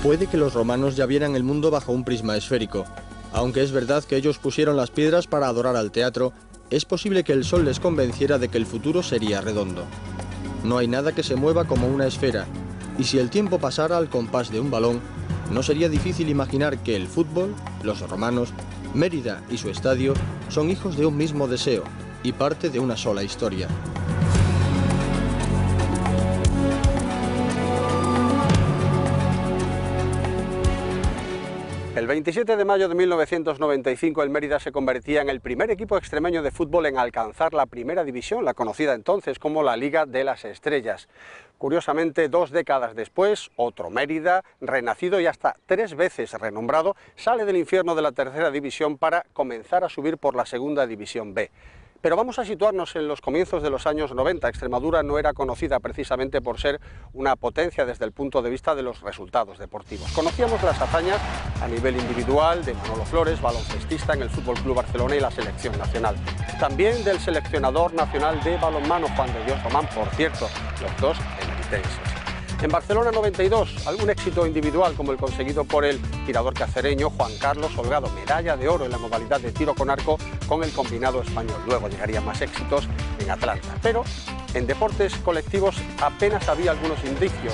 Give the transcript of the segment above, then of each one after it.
Puede que los romanos ya vieran el mundo bajo un prisma esférico. Aunque es verdad que ellos pusieron las piedras para adorar al teatro, es posible que el sol les convenciera de que el futuro sería redondo. No hay nada que se mueva como una esfera, y si el tiempo pasara al compás de un balón, no sería difícil imaginar que el fútbol, los romanos, Mérida y su estadio son hijos de un mismo deseo y parte de una sola historia. El 27 de mayo de 1995 el Mérida se convertía en el primer equipo extremeño de fútbol en alcanzar la primera división, la conocida entonces como la Liga de las Estrellas. Curiosamente, 2 décadas después, otro Mérida, renacido y hasta 3 veces renombrado, sale del infierno de la tercera división para comenzar a subir por la segunda división B. Pero vamos a situarnos en los comienzos de los años 90. Extremadura no era conocida precisamente por ser una potencia desde el punto de vista de los resultados deportivos. Conocíamos las hazañas a nivel individual de Manolo Flores, baloncestista en el Fútbol Club Barcelona y la selección nacional. También del seleccionador nacional de balonmano, Juan de Dios Román, por cierto, los dos emeritenses. En Barcelona 92, algún éxito individual como el conseguido por el tirador cacereño Juan Carlos Holgado, medalla de oro en la modalidad de tiro con arco con el combinado español. Luego llegarían más éxitos en Atlanta. Pero en deportes colectivos apenas había algunos indicios.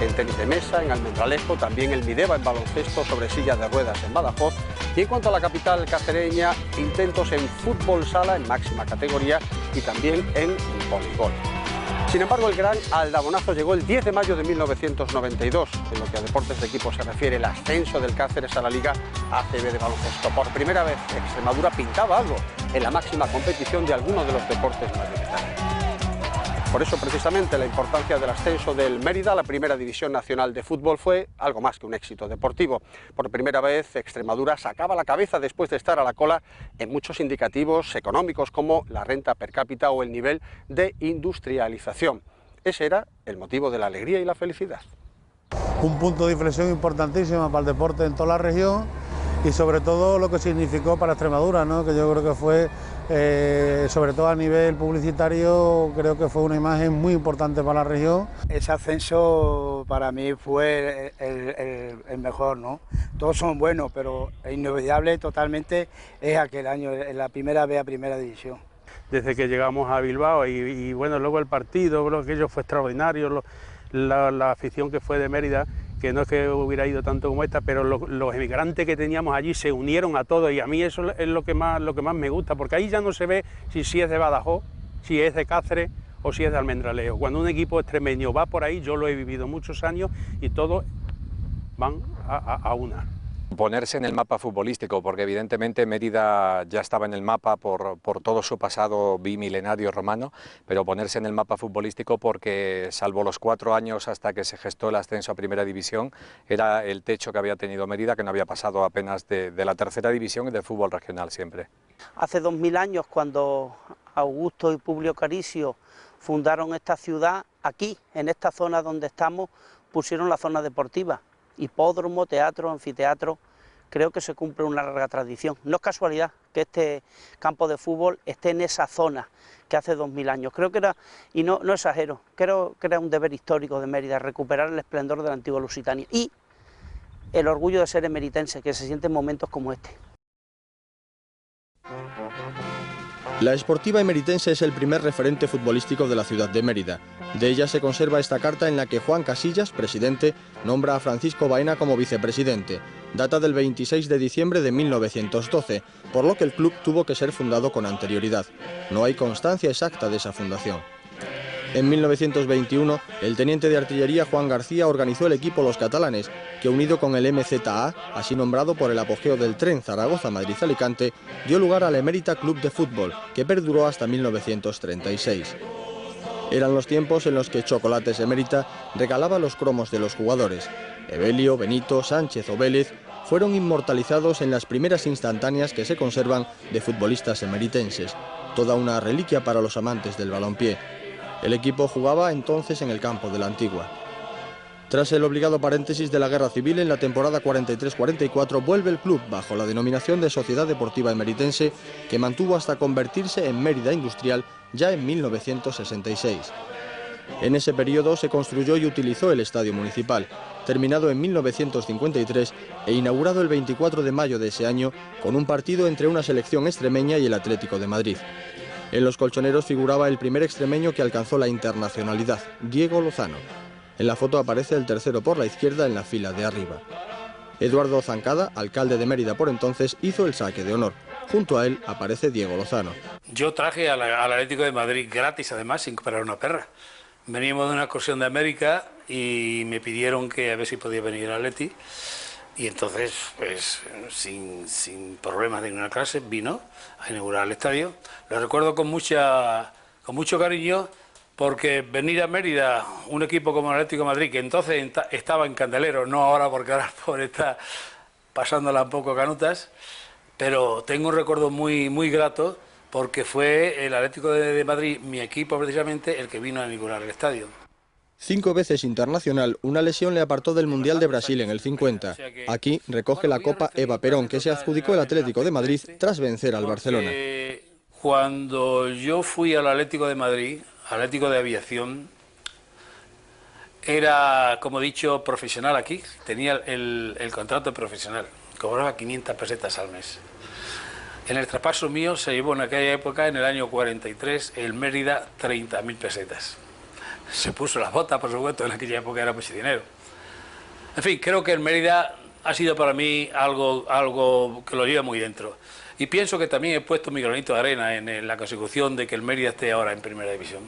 En tenis de mesa, en Almendralejo, también el Mideva en baloncesto sobre silla de ruedas en Badajoz. Y en cuanto a la capital cacereña, intentos en fútbol sala en máxima categoría y también en voleibol. Sin embargo, el gran aldabonazo llegó el 10 de mayo de 1992, en lo que a deportes de equipo se refiere, el ascenso del Cáceres a la Liga ACB de baloncesto. Por primera vez, Extremadura pintaba algo en la máxima competición de alguno de los deportes mayoritarios. Por eso, precisamente, la importancia del ascenso del Mérida a la Primera División Nacional de Fútbol fue algo más que un éxito deportivo. Por primera vez, Extremadura sacaba la cabeza después de estar a la cola en muchos indicativos económicos como la renta per cápita o el nivel de industrialización. Ese era el motivo de la alegría y la felicidad. Un punto de inflexión importantísimo para el deporte en toda la región y sobre todo lo que significó para Extremadura, ¿no? Que yo creo que fue, sobre todo a nivel publicitario, creo que fue una imagen muy importante para la región. Ese ascenso para mí fue el mejor, ¿no? Todos son buenos, pero inolvidable totalmente es aquel año, en la primera B a Primera División. Desde que llegamos a Bilbao y bueno, luego el partido, creo que aquello fue extraordinario, la afición que fue de Mérida, que no es que hubiera ido tanto como esta, pero los emigrantes que teníamos allí se unieron a todos y a mí eso es lo que más me gusta, porque ahí ya no se ve si es de Badajoz, si es de Cáceres o si es de Almendralejo. Cuando un equipo extremeño va por ahí, yo lo he vivido muchos años y todos van a una. Ponerse en el mapa futbolístico, porque evidentemente Mérida ya estaba en el mapa por todo su pasado bimilenario romano, pero ponerse en el mapa futbolístico porque, salvo los 4 años hasta que se gestó el ascenso a Primera División, era el techo que había tenido Mérida, que no había pasado apenas de la tercera división y del fútbol regional siempre. Hace 2000 años, cuando Augusto y Publio Caricio fundaron esta ciudad, aquí, en esta zona donde estamos, pusieron la zona deportiva. Hipódromo, teatro, anfiteatro, creo que se cumple una larga tradición. No es casualidad que este campo de fútbol esté en esa zona que hace 2000 años. Creo que era, y no exagero, creo que era un deber histórico de Mérida, recuperar el esplendor de la antigua Lusitania y el orgullo de ser emeritense, que se siente en momentos como este. La Esportiva Emeritense es el primer referente futbolístico de la ciudad de Mérida. De ella se conserva esta carta en la que Juan Casillas, presidente, nombra a Francisco Baena como vicepresidente. Data del 26 de diciembre de 1912, por lo que el club tuvo que ser fundado con anterioridad. No hay constancia exacta de esa fundación. En 1921, el teniente de artillería Juan García organizó el equipo Los Catalanes, que unido con el MZA, así nombrado por el apogeo del tren Zaragoza-Madrid-Alicante, dio lugar al Emérita Club de Fútbol, que perduró hasta 1936. Eran los tiempos en los que Chocolates Emérita regalaba los cromos de los jugadores. Evelio, Benito, Sánchez o Vélez fueron inmortalizados en las primeras instantáneas que se conservan de futbolistas emeritenses, toda una reliquia para los amantes del balompié. El equipo jugaba entonces en el campo de la Antigua. Tras el obligado paréntesis de la Guerra Civil, en la temporada 43-44 vuelve el club bajo la denominación de Sociedad Deportiva Emeritense, que mantuvo hasta convertirse en Mérida Industrial ya en 1966. En ese periodo se construyó y utilizó el estadio municipal. terminado en 1953 e inaugurado el 24 de mayo de ese año con un partido entre una selección extremeña y el Atlético de Madrid. En los colchoneros figuraba el primer extremeño que alcanzó la internacionalidad, Diego Lozano. En la foto aparece el tercero por la izquierda en la fila de arriba. Eduardo Zancada, alcalde de Mérida por entonces, hizo el saque de honor. Junto a él aparece Diego Lozano. Yo traje al Atlético de Madrid gratis, además, sin cobrar una perra. Veníamos de una excursión de América y me pidieron que a ver si podía venir al Atleti. Y entonces, pues, sin problemas de ninguna clase, vino a inaugurar el estadio. Lo recuerdo con mucho cariño, porque venir a Mérida, un equipo como el Atlético de Madrid, que entonces estaba en candelero, no ahora porque ahora pobre está pasándola un poco canutas, pero tengo un recuerdo muy grato, porque fue el Atlético de Madrid, mi equipo precisamente, el que vino a inaugurar el estadio. 5 veces internacional, una lesión le apartó del Mundial de Brasil en el 50. Aquí recoge la Copa Eva Perón, que se adjudicó el Atlético de Madrid tras vencer al Barcelona. Cuando yo fui al Atlético de Madrid, Atlético de Aviación, era, como he dicho, profesional aquí, tenía el contrato profesional, cobraba 500 pesetas al mes. En el traspaso mío se llevó en aquella época, en el año 43, el Mérida 30.000 pesetas. Se puso las botas, por supuesto, en aquella época era mucho dinero. En fin, creo que el Mérida ha sido para mí algo que lo lleva muy dentro. Y pienso que también he puesto mi granito de arena en la consecución de que el Mérida esté ahora en Primera División.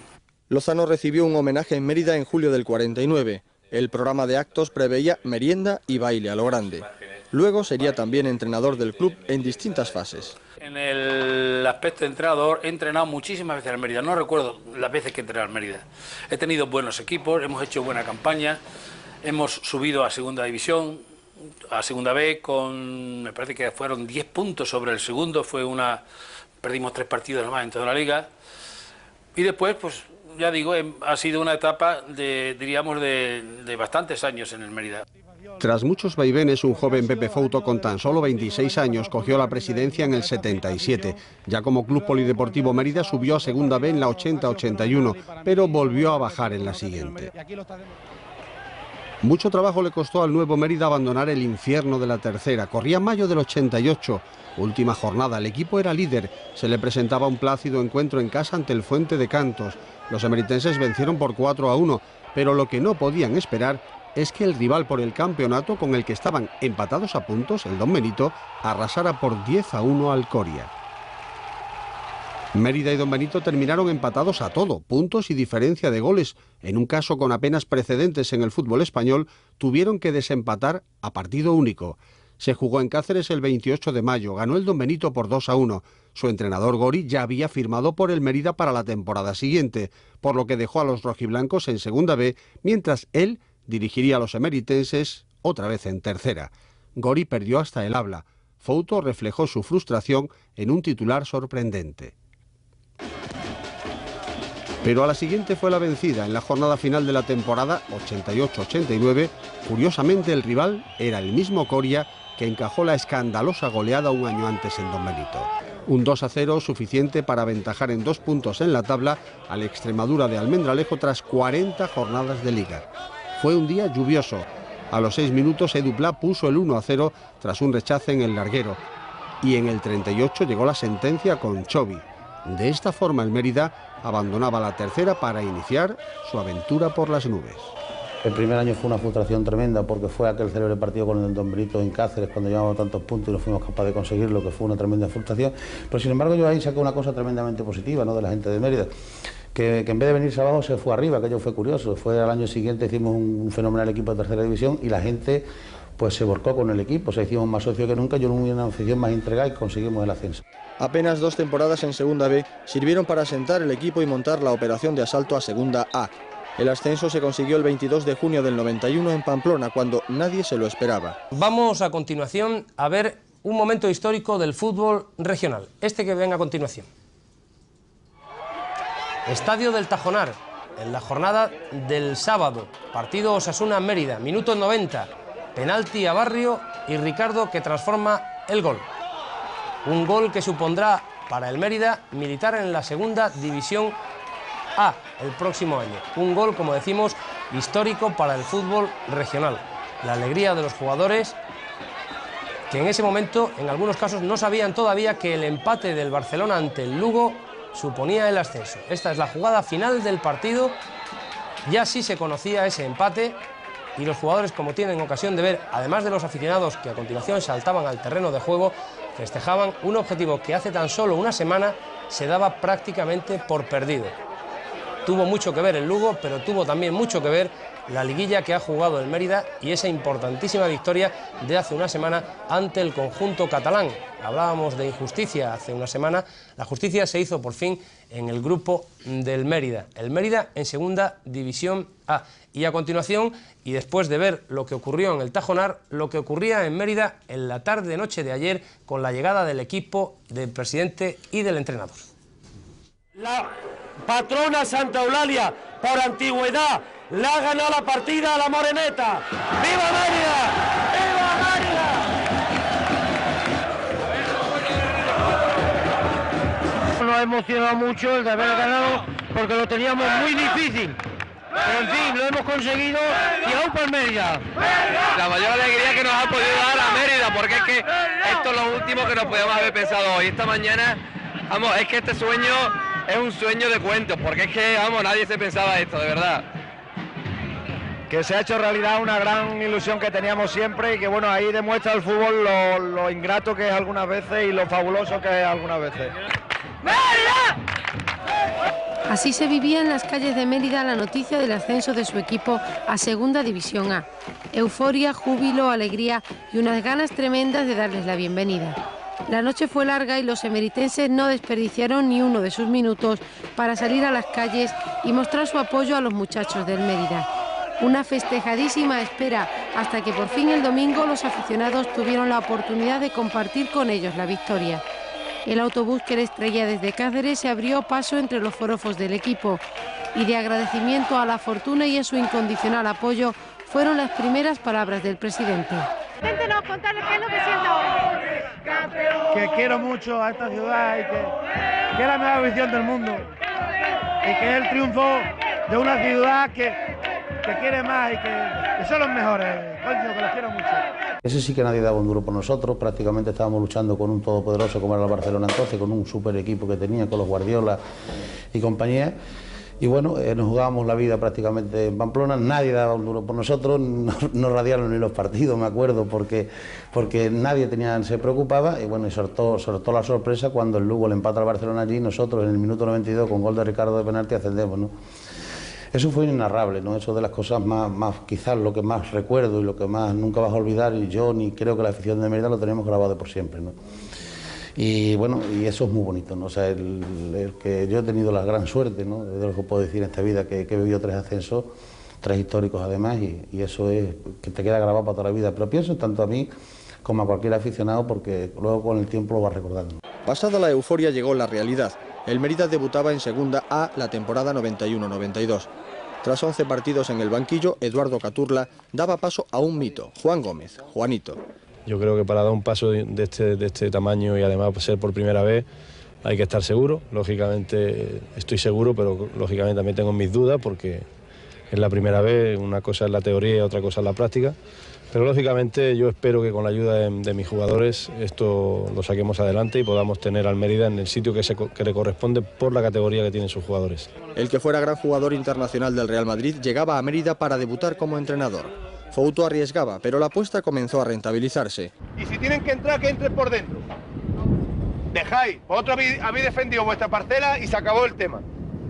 Lozano recibió un homenaje en Mérida en julio del 49. El programa de actos preveía merienda y baile a lo grande. Luego sería también entrenador del club en distintas fases. En el aspecto de entrenador he entrenado muchísimas veces al Mérida, no recuerdo las veces que he entrenado al Mérida. He tenido buenos equipos, hemos hecho buena campaña, hemos subido a Segunda División, a Segunda B, me parece que fueron 10 puntos sobre el segundo, perdimos 3 partidos nomás en toda la liga. Y después, pues ya digo, ha sido una etapa de bastantes años en el Mérida. Tras muchos vaivenes, un joven Pepe Fouto con tan solo 26 años cogió la presidencia en el 77. Ya como Club Polideportivo Mérida subió a Segunda B en la 80-81, pero volvió a bajar en la siguiente. Mucho trabajo le costó al nuevo Mérida abandonar el infierno de la tercera. Corría mayo del 88, última jornada, el equipo era líder. Se le presentaba un plácido encuentro en casa ante el Fuente de Cantos. Los emeritenses vencieron por 4-1, pero lo que no podían esperar es que el rival por el campeonato, con el que estaban empatados a puntos, el Don Benito, arrasara por 10-1 al Coria. Mérida y Don Benito terminaron empatados a todo, puntos y diferencia de goles. En un caso con apenas precedentes en el fútbol español, tuvieron que desempatar a partido único. Se jugó en Cáceres el 28 de mayo, ganó el Don Benito por 2-1. Su entrenador Gori ya había firmado por el Mérida para la temporada siguiente, por lo que dejó a los rojiblancos en Segunda B, mientras él dirigiría a los emeritenses otra vez en tercera. Gori perdió hasta el habla. Fouto reflejó su frustración en un titular sorprendente. Pero a la siguiente fue la vencida. En la jornada final de la temporada 88-89, curiosamente el rival era el mismo Coria que encajó la escandalosa goleada un año antes en Don Benito. Un 2-0 suficiente para aventajar en 2 puntos en la tabla al Extremadura de Almendralejo tras 40 jornadas de liga. Fue un día lluvioso. A los 6 minutos Edu Pla puso el 1-0 tras un rechace en el larguero. Y en el 38 llegó la sentencia con Chovi. De esta forma el Mérida abandonaba la tercera para iniciar su aventura por las nubes. El primer año fue una frustración tremenda porque fue aquel célebre partido con el Don Benito en Cáceres cuando llevábamos tantos puntos y no fuimos capaces de conseguirlo, que fue una tremenda frustración. Pero sin embargo yo ahí saqué una cosa tremendamente positiva, ¿no?, de la gente de Mérida. Que en vez de venirse abajo se fue arriba, aquello fue curioso. Al año siguiente hicimos un fenomenal equipo de tercera división y la gente pues se volcó con el equipo, se hicimos más socios que nunca, yo no hubo una afición más entregada y conseguimos el ascenso. Apenas 2 temporadas en Segunda B sirvieron para asentar el equipo y montar la operación de asalto a Segunda A. El ascenso se consiguió el 22 de junio del 91 en Pamplona, cuando nadie se lo esperaba. Vamos a continuación a ver un momento histórico del fútbol regional, este que ven a continuación. Estadio del Tajonar, en la jornada del sábado, partido Osasuna-Mérida, minuto 90, penalti a Barrio y Ricardo que transforma el gol. Un gol que supondrá para el Mérida militar en la Segunda División A el próximo año. Un gol, como decimos, histórico para el fútbol regional. la alegría de los jugadores, que en ese momento, en algunos casos, no sabían todavía que el empate del Barcelona ante el Lugo suponía el ascenso. Esta es la jugada final del partido, ya sí se conocía ese empate y los jugadores, como tienen ocasión de ver, además de los aficionados que a continuación saltaban al terreno de juego, festejaban un objetivo que hace tan solo una semana se daba prácticamente por perdido. Tuvo mucho que ver el Lugo, pero tuvo también mucho que ver la liguilla que ha jugado el Mérida y esa importantísima victoria de hace una semana ante el conjunto catalán. Hablábamos de injusticia hace una semana, la justicia se hizo por fin en el grupo del Mérida. El Mérida en segunda división A. Y a continuación, y después de ver lo que ocurrió en el Tajonar, lo que ocurría en Mérida en la tarde-noche de ayer con la llegada del equipo, del presidente y del entrenador. La patrona Santa Eulalia, por antigüedad, le ha ganado la partida a la Moreneta. ¡Viva Mérida! ¡Viva Mérida! Nos ha emocionado mucho el de haber ganado porque lo teníamos muy difícil. Pero en fin, lo hemos conseguido y aún por Mérida. La mayor alegría que nos ha podido dar a Mérida, porque es que esto es lo último que nos podíamos haber pensado hoy. Esta mañana, vamos, es que este sueño es un sueño de cuentos, porque es que, vamos, nadie se pensaba esto, de verdad. Que se ha hecho realidad una gran ilusión que teníamos siempre y que, bueno, ahí demuestra el fútbol lo ingrato que es algunas veces y lo fabuloso que es algunas veces. ¡Mérida! Así se vivía en las calles de Mérida la noticia del ascenso de su equipo a Segunda División A. Euforia, júbilo, alegría y unas ganas tremendas de darles la bienvenida. La noche fue larga y los emeritenses no desperdiciaron ni uno de sus minutos para salir a las calles y mostrar su apoyo a los muchachos del Mérida. Una festejadísima espera hasta que por fin el domingo los aficionados tuvieron la oportunidad de compartir con ellos la victoria. El autobús que les traía desde Cáceres se abrió paso entre los forofos del equipo y de agradecimiento a la fortuna y a su incondicional apoyo fueron las primeras palabras del presidente. Cuéntenos, contarles qué es lo que siente ahora. Que quiero mucho a esta ciudad y que es la mejor visión del mundo y que es el triunfo de una ciudad que quiere más y que son los mejores, coño, que los quiero mucho. Ese sí que nadie daba un duro por nosotros, prácticamente estábamos luchando con un todopoderoso como era el Barcelona entonces, con un super equipo que tenía, con los Guardiola y compañía. Y bueno, nos jugábamos la vida prácticamente en Pamplona, nadie daba un duro por nosotros, no radiaron ni los partidos, me acuerdo, porque nadie se preocupaba y bueno, y soltó la sorpresa cuando el Lugo le empata al Barcelona allí y nosotros en el minuto 92 con gol de Ricardo de penalti ascendemos, ¿no? Eso fue inenarrable, ¿no? Eso de las cosas más, quizás lo que más recuerdo y lo que más nunca vas a olvidar, y yo ni creo que la afición de Mérida lo tenemos grabado por siempre, ¿no? Y bueno, y eso es muy bonito, ¿no? O sea, el que yo he tenido la gran suerte, ¿no? De lo que puedo decir en esta vida, que he vivido 3 ascensos, 3 históricos además, y eso es que te queda grabado para toda la vida. Pero pienso tanto a mí como a cualquier aficionado, porque luego con el tiempo lo vas recordando. Pasada la euforia llegó la realidad. El Mérida debutaba en Segunda A la temporada 91-92. Tras 11 partidos en el banquillo, Eduardo Caturla daba paso a un mito, Juan Gómez, Juanito. Yo creo que para dar un paso de este tamaño y además ser por primera vez hay que estar seguro. Lógicamente estoy seguro, pero lógicamente también tengo mis dudas porque es la primera vez, una cosa es la teoría y otra cosa es la práctica. Pero lógicamente yo espero que con la ayuda de mis jugadores esto lo saquemos adelante y podamos tener al Mérida en el sitio que le corresponde por la categoría que tienen sus jugadores. El que fuera gran jugador internacional del Real Madrid llegaba a Mérida para debutar como entrenador. Fouto arriesgaba, pero la apuesta comenzó a rentabilizarse. Y si tienen que entrar, que entren por dentro. Dejáis, vosotros habéis defendido vuestra parcela y se acabó el tema.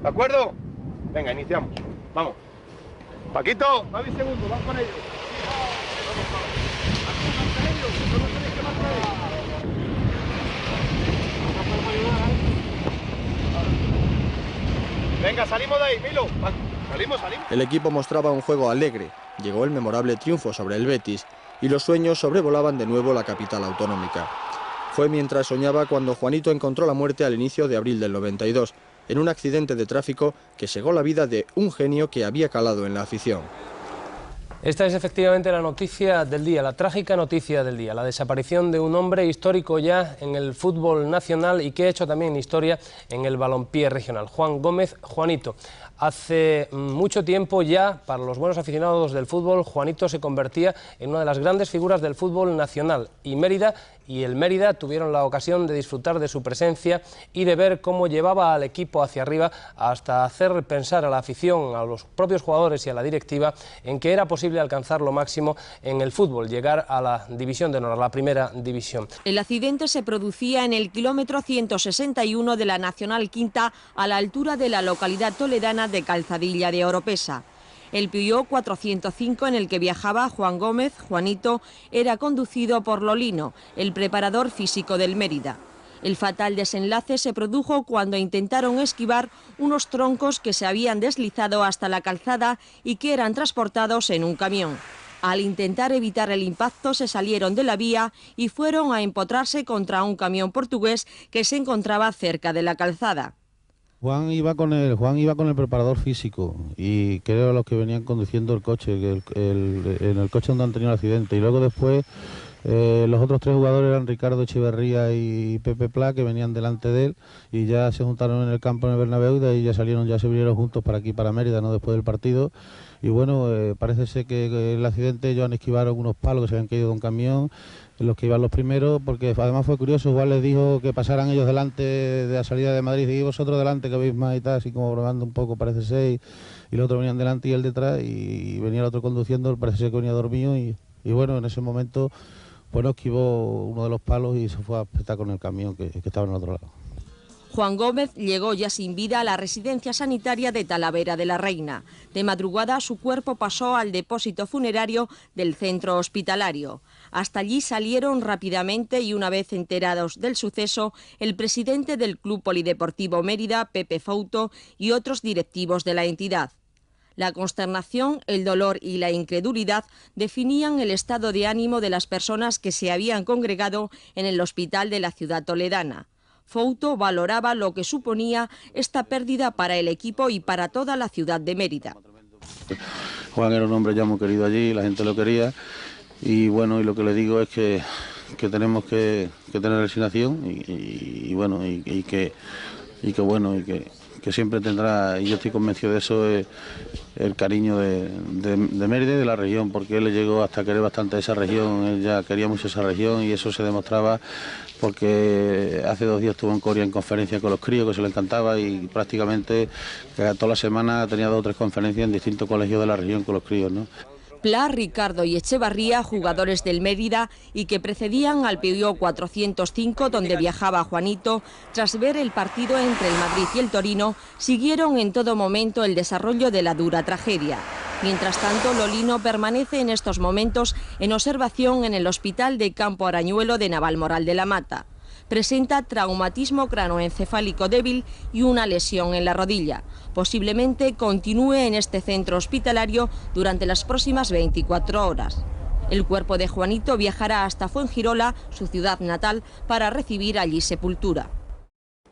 ¿De acuerdo? Venga, iniciamos. Vamos. Paquito, Mavi segundo, vas con ellos. Venga, salimos de ahí, Milo. Salimos. El equipo mostraba un juego alegre. Llegó el memorable triunfo sobre el Betis y los sueños sobrevolaban de nuevo la capital autonómica. Fue mientras soñaba cuando Juanito encontró la muerte al inicio de abril del 92, en un accidente de tráfico que cegó la vida de un genio que había calado en la afición. Esta es efectivamente la noticia del día, la trágica noticia del día, la desaparición de un hombre histórico ya en el fútbol nacional y que ha hecho también historia en el balompié regional, Juan Gómez, Juanito. Hace mucho tiempo ya, para los buenos aficionados del fútbol, Juanito se convertía en una de las grandes figuras del fútbol nacional y el Mérida tuvieron la ocasión de disfrutar de su presencia y de ver cómo llevaba al equipo hacia arriba hasta hacer pensar a la afición, a los propios jugadores y a la directiva en que era posible alcanzar lo máximo en el fútbol, llegar a la división de honor, a la primera división. El accidente se producía en el kilómetro 161 de la Nacional Quinta, a la altura de la localidad toledana de Calzadilla de Oropesa. El Peugeot 405 en el que viajaba Juan Gómez, Juanito, era conducido por Lolino, el preparador físico del Mérida. El fatal desenlace se produjo cuando intentaron esquivar unos troncos que se habían deslizado hasta la calzada y que eran transportados en un camión. Al intentar evitar el impacto se salieron de la vía y fueron a empotrarse contra un camión portugués que se encontraba cerca de la calzada. Juan iba con el preparador físico y creo los que venían conduciendo el coche, en el coche donde han tenido el accidente. Y luego después los otros tres jugadores eran Ricardo Echeverría y Pepe Pla, que venían delante de él y ya se juntaron en el campo en el Bernabéu y de ahí ya se vinieron juntos para aquí, para Mérida, ¿no? Después del partido. Y bueno, parece ser que el accidente ellos han esquivado unos palos que se habían caído de un camión, los que iban los primeros, porque además fue curioso, Juan les dijo que pasaran ellos delante de la salida de Madrid y vosotros delante que veis más y tal, así como probando un poco, parece ser, y los otros venían delante y él detrás, y venía el otro conduciendo, parece ser que venía dormido, y bueno, en ese momento pues no esquivó uno de los palos y se fue a petar con el camión que estaba en el otro lado. Juan Gómez llegó ya sin vida a la residencia sanitaria de Talavera de la Reina. De madrugada su cuerpo pasó al depósito funerario del centro hospitalario. Hasta allí salieron rápidamente y una vez enterados del suceso, el presidente del Club Polideportivo Mérida, Pepe Fouto, y otros directivos de la entidad. La consternación, el dolor y la incredulidad definían el estado de ánimo de las personas que se habían congregado en el hospital de la ciudad toledana. Fouto valoraba lo que suponía esta pérdida para el equipo y para toda la ciudad de Mérida. Juan era un hombre ya muy querido allí, la gente lo quería y bueno, y lo que le digo es que tenemos que tener resignación y que siempre tendrá, y yo estoy convencido de eso, el cariño de Mérida y de la región, porque él le llegó hasta querer bastante esa región, él ya quería mucho esa región y eso se demostraba porque hace 2 días estuvo en Coria en conferencia con los críos, que se le encantaba, y prácticamente toda la semana tenía 2 o 3 conferencias en distintos colegios de la región con los críos, ¿no? Pla, Ricardo y Echevarría, jugadores del Mérida y que precedían al Peugeot 405 donde viajaba Juanito, tras ver el partido entre el Madrid y el Torino, siguieron en todo momento el desarrollo de la dura tragedia. Mientras tanto, Lolino permanece en estos momentos en observación en el Hospital de Campo Arañuelo de Navalmoral de la Mata. Presenta traumatismo cranoencefálico débil y una lesión en la rodilla. Posiblemente continúe en este centro hospitalario durante las próximas 24 horas. El cuerpo de Juanito viajará hasta Fuengirola, su ciudad natal, para recibir allí sepultura.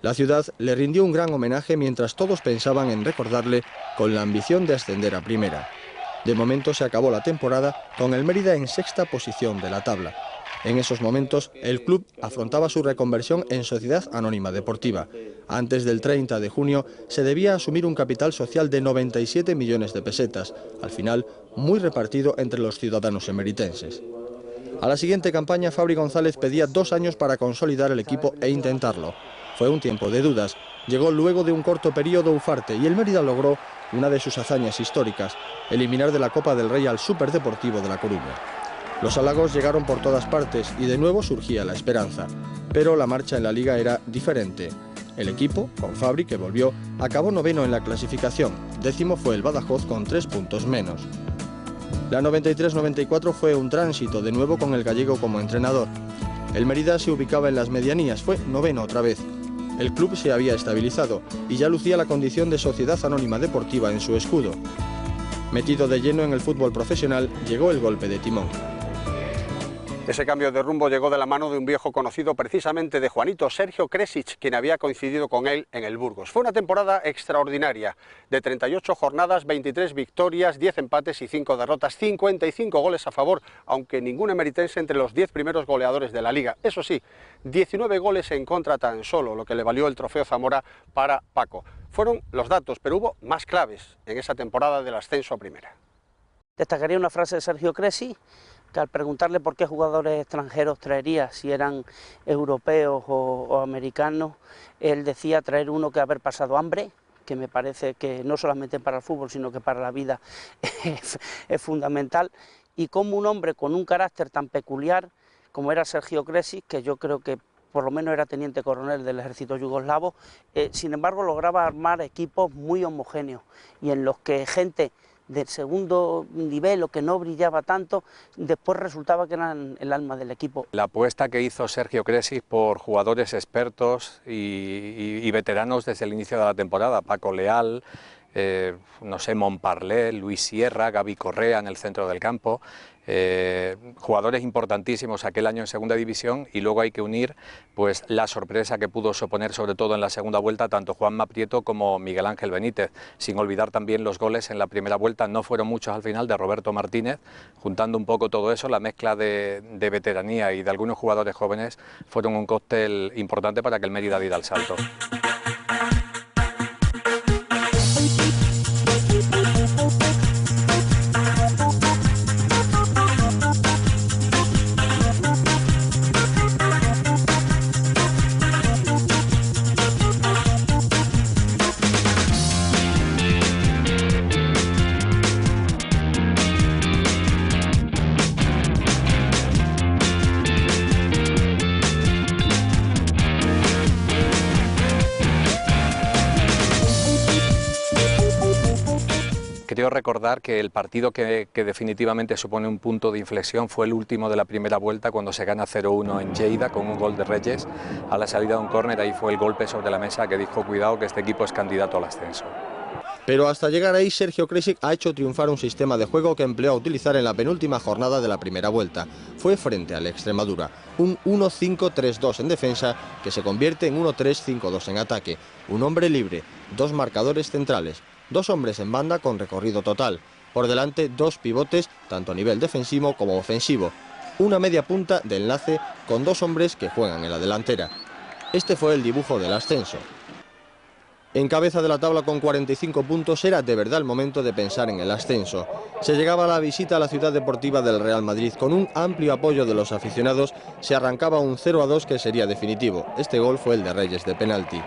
La ciudad le rindió un gran homenaje mientras todos pensaban en recordarle con la ambición de ascender a primera. De momento se acabó la temporada con el Mérida en 6ª posición de la tabla. En esos momentos, el club afrontaba su reconversión en Sociedad Anónima Deportiva. Antes del 30 de junio se debía asumir un capital social de 97 millones de pesetas, al final muy repartido entre los ciudadanos emeritenses. A la siguiente campaña, Fabri González pedía 2 años para consolidar el equipo e intentarlo. Fue un tiempo de dudas. Llegó luego de un corto periodo Ufarte y el Mérida logró una de sus hazañas históricas, eliminar de la Copa del Rey al Superdeportivo de La Coruña. Los halagos llegaron por todas partes y de nuevo surgía la esperanza, pero la marcha en la Liga era diferente. El equipo, con Fabri, que volvió, acabó 9º en la clasificación, 10º fue el Badajoz con 3 puntos menos. La 93-94 fue un tránsito, de nuevo con el gallego como entrenador. El Mérida se ubicaba en las medianías, fue 9º otra vez. El club se había estabilizado y ya lucía la condición de Sociedad Anónima Deportiva en su escudo. Metido de lleno en el fútbol profesional, llegó el golpe de timón. Ese cambio de rumbo llegó de la mano de un viejo conocido precisamente de Juanito, Sergio Kresic, quien había coincidido con él en el Burgos. Fue una temporada extraordinaria, de 38 jornadas, 23 victorias, 10 empates y 5 derrotas, 55 goles a favor, aunque ningún emeritense entre los 10 primeros goleadores de la Liga. Eso sí, 19 goles en contra tan solo, lo que le valió el trofeo Zamora para Paco. Fueron los datos, pero hubo más claves en esa temporada del ascenso a primera. Destacaría una frase de Sergio Kresic, que al preguntarle por qué jugadores extranjeros traería, si eran europeos o americanos, él decía traer uno que haber pasado hambre, que me parece que no solamente para el fútbol, sino que para la vida es fundamental, y como un hombre con un carácter tan peculiar como era Sergio Kresic, que yo creo que por lo menos era teniente coronel del ejército yugoslavo, sin embargo lograba armar equipos muy homogéneos y en los que gente del segundo nivel o que no brillaba tanto, después resultaba que eran el alma del equipo. La apuesta que hizo Sergio Kresic por jugadores expertos y veteranos desde el inicio de la temporada, Paco Leal, no sé, Montparlé, Luis Sierra, Gaby Correa en el centro del campo, jugadores importantísimos aquel año en segunda división, y luego hay que unir pues la sorpresa que pudo suponer sobre todo en la segunda vuelta tanto Juanma Prieto como Miguel Ángel Benítez, sin olvidar también los goles en la primera vuelta, no fueron muchos al final, de Roberto Martínez. Juntando un poco todo eso, la mezcla de veteranía y de algunos jugadores jóvenes fueron un cóctel importante para que el Mérida diera el salto. Quiero recordar que el partido que definitivamente supone un punto de inflexión fue el último de la primera vuelta, cuando se gana 0-1 en Lleida con un gol de Reyes a la salida de un córner. Ahí fue el golpe sobre la mesa que dijo: cuidado, que este equipo es candidato al ascenso. Pero hasta llegar ahí, Sergio Kresic ha hecho triunfar un sistema de juego que empleó a utilizar en la penúltima jornada de la primera vuelta. Fue frente al Extremadura, un 1-5-3-2 en defensa que se convierte en 1-3-5-2 en ataque. Un hombre libre, dos marcadores centrales, dos hombres en banda con recorrido total. Por delante, dos pivotes, tanto a nivel defensivo como ofensivo. Una media punta de enlace con dos hombres que juegan en la delantera. Este fue el dibujo del ascenso. En cabeza de la tabla con 45 puntos, era de verdad el momento de pensar en el ascenso. Se llegaba a la visita a la ciudad deportiva del Real Madrid. Con un amplio apoyo de los aficionados, se arrancaba un 0-2 que sería definitivo. Este gol fue el de Reyes de penalti.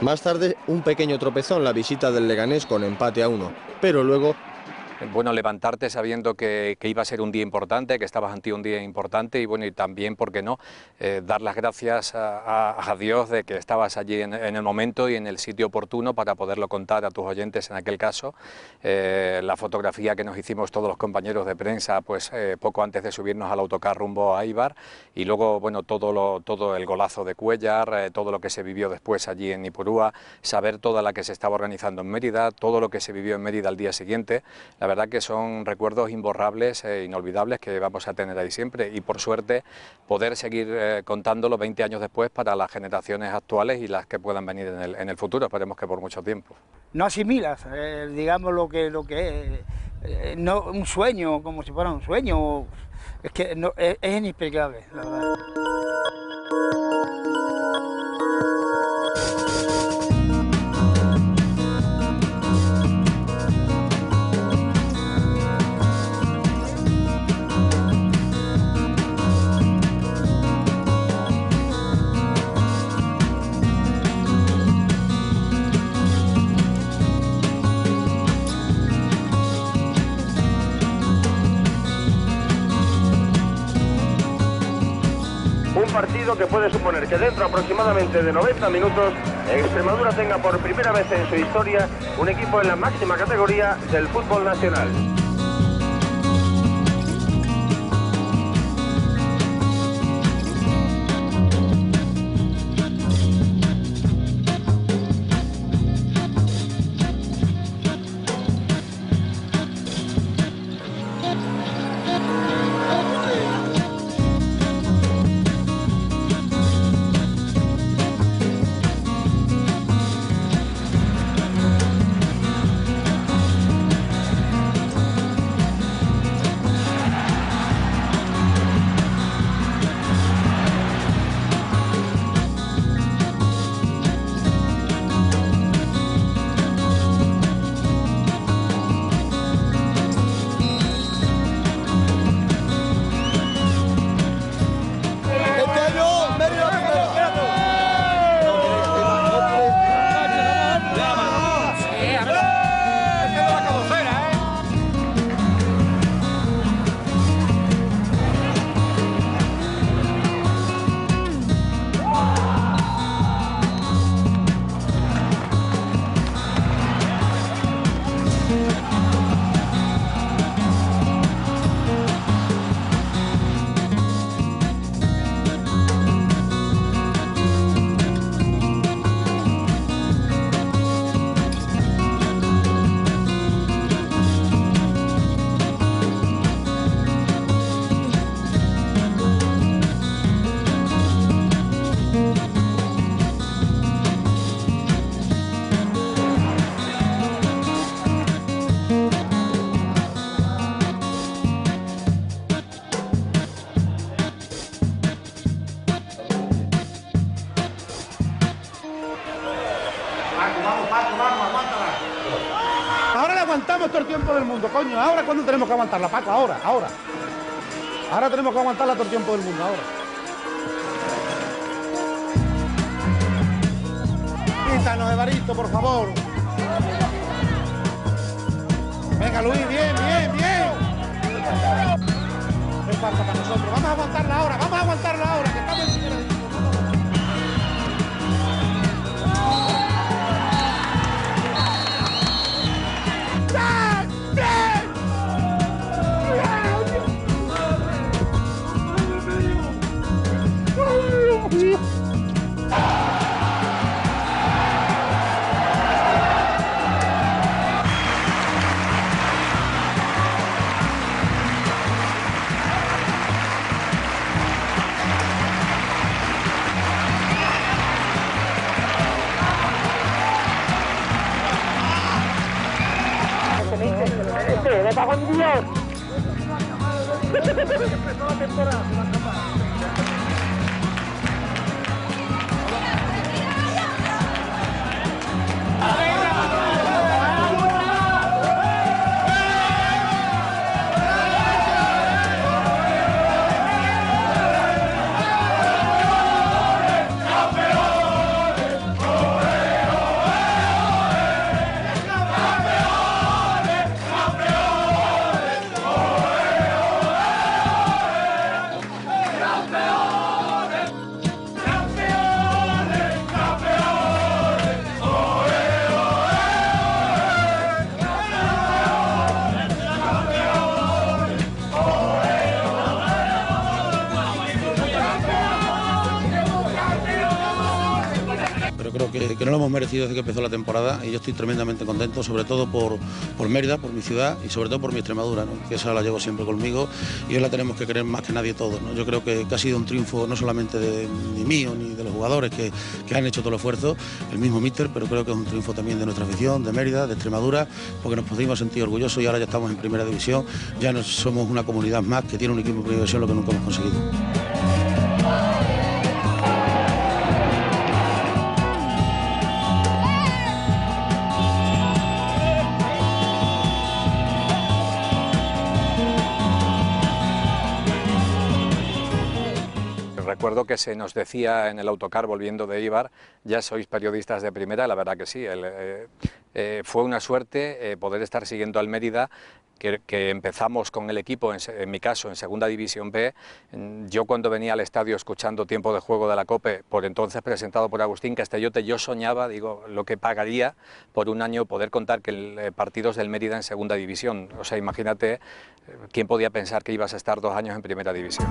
Más tarde, un pequeño tropezón, la visita del Leganés con empate a 1, pero luego... Bueno, levantarte sabiendo que iba a ser un día importante, que estabas ante un día importante, y bueno, y también, ¿por qué no?, dar las gracias a Dios de que estabas allí en el momento y en el sitio oportuno para poderlo contar a tus oyentes en aquel caso. La fotografía que nos hicimos todos los compañeros de prensa, pues poco antes de subirnos al autocar rumbo a Eibar, y luego, bueno, todo el golazo de Cuéllar, todo lo que se vivió después allí en Ipurúa, saber toda la que se estaba organizando en Mérida, todo lo que se vivió en Mérida al día siguiente. La verdad que son recuerdos imborrables e inolvidables que vamos a tener ahí siempre, y por suerte poder seguir contándolo 20 años después para las generaciones actuales y las que puedan venir en el futuro, esperemos que por mucho tiempo. No asimilas, digamos, lo que es, no, un sueño, como si fuera un sueño, es que no, es inexplicable, la verdad. Un partido que puede suponer que dentro aproximadamente de 90 minutos Extremadura tenga por primera vez en su historia un equipo en la máxima categoría del fútbol nacional. aguantamos todo el tiempo del mundo, coño. Ahora cuando tenemos que aguantarla, Paco, ahora. Ahora tenemos que aguantarla todo el tiempo del mundo, ahora. Quítanos, Evaristo, por favor. Venga, Luis, bien. No es falta para nosotros. Vamos a aguantarla ahora, que estamos en primera división. ¡Me cago en Dios! Empezó la temporada, se va a escapar. Que no lo hemos merecido desde que empezó la temporada y yo estoy tremendamente contento, sobre todo por Mérida, por mi ciudad y sobre todo por mi Extremadura, ¿no? Que esa la llevo siempre conmigo y hoy la tenemos que querer más que nadie todos, ¿no? Yo creo que ha sido un triunfo no solamente ni mío ni de los jugadores que han hecho todo el esfuerzo, el mismo míster, pero creo que es un triunfo también de nuestra afición, de Mérida, de Extremadura, porque nos pudimos sentir orgullosos y ahora ya estamos en primera división, ya no somos una comunidad más que tiene un equipo de primera división, lo que nunca hemos conseguido. Recuerdo que se nos decía en el autocar volviendo de Eibar, ya sois periodistas de primera, la verdad que sí, fue una suerte poder estar siguiendo al Mérida, que empezamos con el equipo, en mi caso, en Segunda División B. Yo cuando venía al estadio escuchando Tiempo de Juego de la COPE, por entonces presentado por Agustín Castellote, yo soñaba, digo, lo que pagaría por un año poder contar que partidos del Mérida en Segunda División. O sea, imagínate, ¿quién podía pensar que ibas a estar 2 años en Primera División?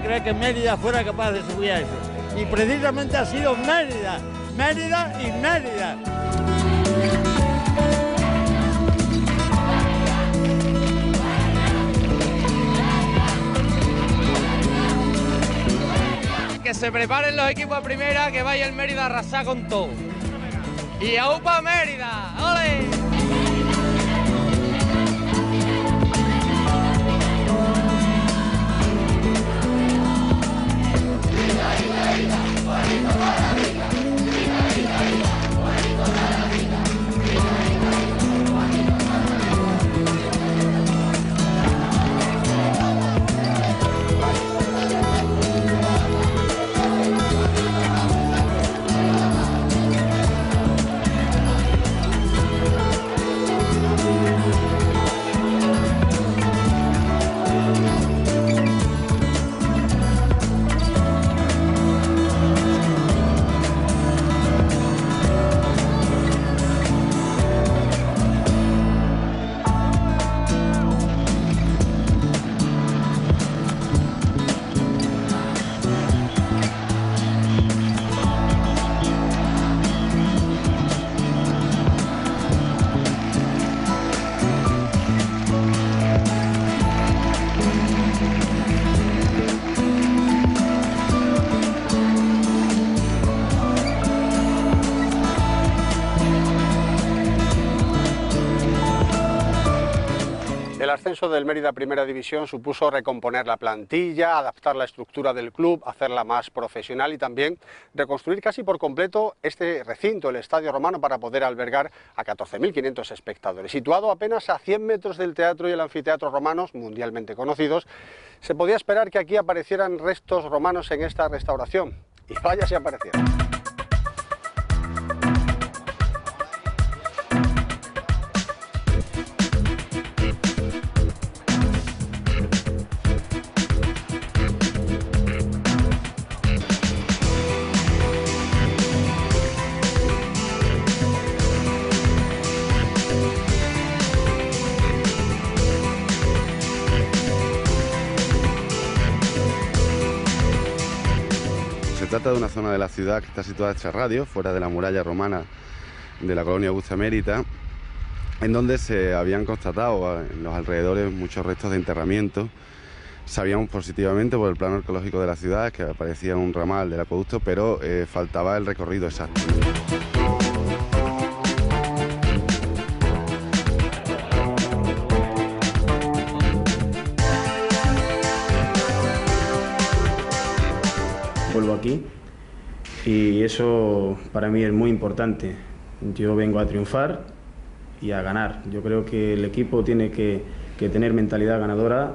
Creer que Mérida fuera capaz de subir a eso. Y precisamente ha sido Mérida y Mérida. Que se preparen los equipos a primera, que vaya el Mérida a arrasar con todo. Y ¡aupa Mérida! ¡Ole! El ascenso del Mérida a Primera División supuso recomponer la plantilla, adaptar la estructura del club, hacerla más profesional y también reconstruir casi por completo este recinto, el Estadio Romano, para poder albergar a 14.500 espectadores. Situado apenas a 100 metros del teatro y el anfiteatro romanos, mundialmente conocidos, se podía esperar que aquí aparecieran restos romanos en esta restauración. Y vaya si aparecieron. Se trata de una zona de la ciudad que está situada a radio, fuera de la muralla romana de la colonia Augusta Emérita, en donde se habían constatado en los alrededores muchos restos de enterramiento. Sabíamos positivamente por el plano arqueológico de la ciudad que aparecía un ramal del acueducto, pero faltaba el recorrido exacto. Vuelvo aquí y eso para mí es muy importante. Yo vengo a triunfar y a ganar. Yo creo que el equipo tiene que tener mentalidad ganadora,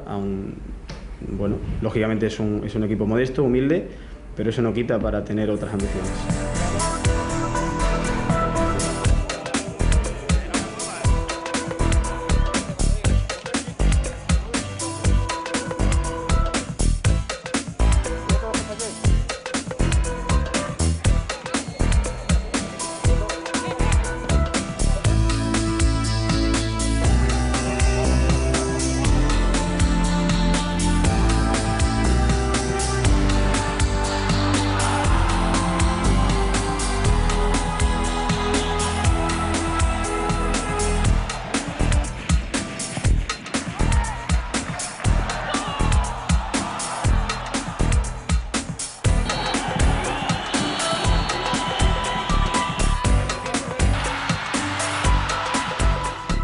bueno, lógicamente es un equipo modesto, humilde, pero eso no quita para tener otras ambiciones.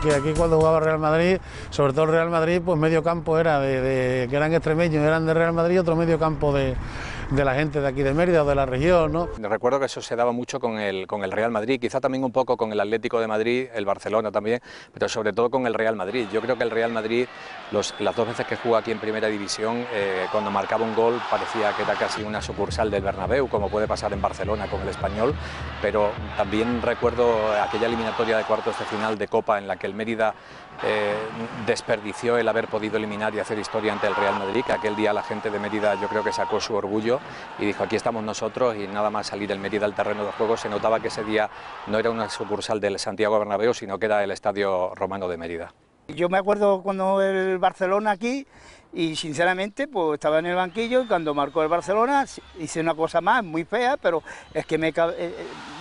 Que aquí cuando jugaba Real Madrid, sobre todo el Real Madrid, pues medio campo era que eran extremeños, eran de Real Madrid, y otro medio campo de la gente de aquí de Mérida o de la región, ¿no? Recuerdo que eso se daba mucho con el Real Madrid, quizá también un poco con el Atlético de Madrid, el Barcelona también, pero sobre todo con el Real Madrid. Yo creo que el Real Madrid, las dos veces que jugó aquí en Primera División, cuando marcaba un gol parecía que era casi una sucursal del Bernabéu, como puede pasar en Barcelona con el Español, pero también recuerdo aquella eliminatoria de cuartos de final de Copa en la que el Mérida desperdició el haber podido eliminar y hacer historia ante el Real Madrid, que aquel día la gente de Mérida yo creo que sacó su orgullo y dijo aquí estamos nosotros, y nada más salir el Mérida al terreno de juego se notaba que ese día no era una sucursal del Santiago Bernabéu, sino que era el Estadio Romano de Mérida. Yo me acuerdo cuando el Barcelona aquí, y sinceramente pues estaba en el banquillo y cuando marcó el Barcelona hice una cosa más muy fea, pero es que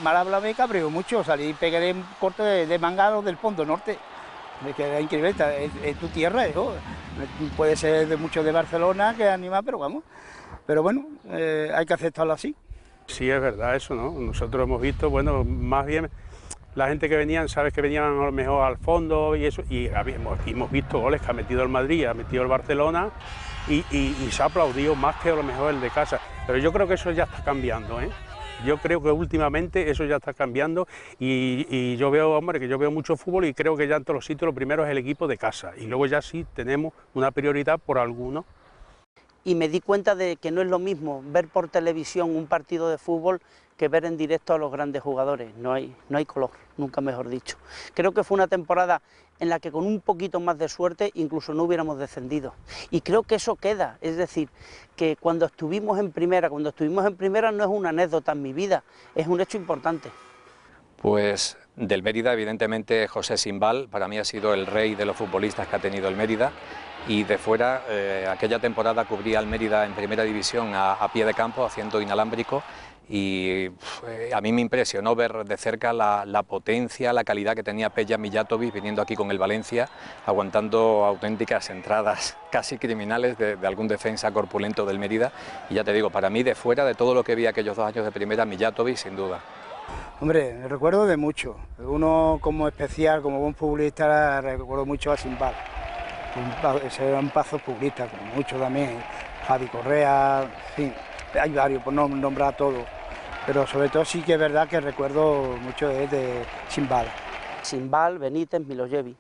mal habla me cabreó mucho, salí y pegué un corte de mangado del Fondo Norte. Me quedé increíble, es tu tierra, hijo. Puede ser de muchos de Barcelona que anima, pero vamos. Pero bueno, hay que aceptarlo así. Sí, es verdad eso, ¿no? Nosotros hemos visto, bueno, más bien la gente que venían, sabes que venían a lo mejor al fondo y eso, y hemos visto goles que ha metido el Madrid, ha metido el Barcelona y se ha aplaudido más que a lo mejor el de casa. Pero yo creo que eso ya está cambiando, ¿eh? Yo creo que últimamente eso ya está cambiando y yo veo, hombre, que yo veo mucho fútbol y creo que ya en todos los sitios lo primero es el equipo de casa y luego ya sí tenemos una prioridad por algunos. Y me di cuenta de que no es lo mismo ver por televisión un partido de fútbol que ver en directo a los grandes jugadores. No hay color, nunca mejor dicho. Creo que fue una temporada en la que con un poquito más de suerte incluso no hubiéramos descendido. Y creo que eso queda, es decir, que cuando estuvimos en primera no es una anécdota en mi vida, es un hecho importante. Pues del Mérida, evidentemente, José Simbal, para mí ha sido el rey de los futbolistas que ha tenido el Mérida, y de fuera, aquella temporada cubría al Mérida en Primera División a pie de campo, haciendo inalámbrico, y a mí me impresionó ver de cerca la potencia, la calidad que tenía Peja Mijatović viniendo aquí con el Valencia, aguantando auténticas entradas casi criminales de algún defensa corpulento del Mérida, y ya te digo, para mí de fuera, de todo lo que vi aquellos 2 años de primera, Mijatović sin duda. Hombre, recuerdo de mucho. Uno como especial, como buen futbolista, recuerdo mucho a Simbal. eran pazos futbolistas, como muchos también, Javi Correa, en fin, hay varios, por no nombrar a todos, pero sobre todo sí que es verdad que recuerdo mucho de Simbal. Simbal, Benítez, Milosevic,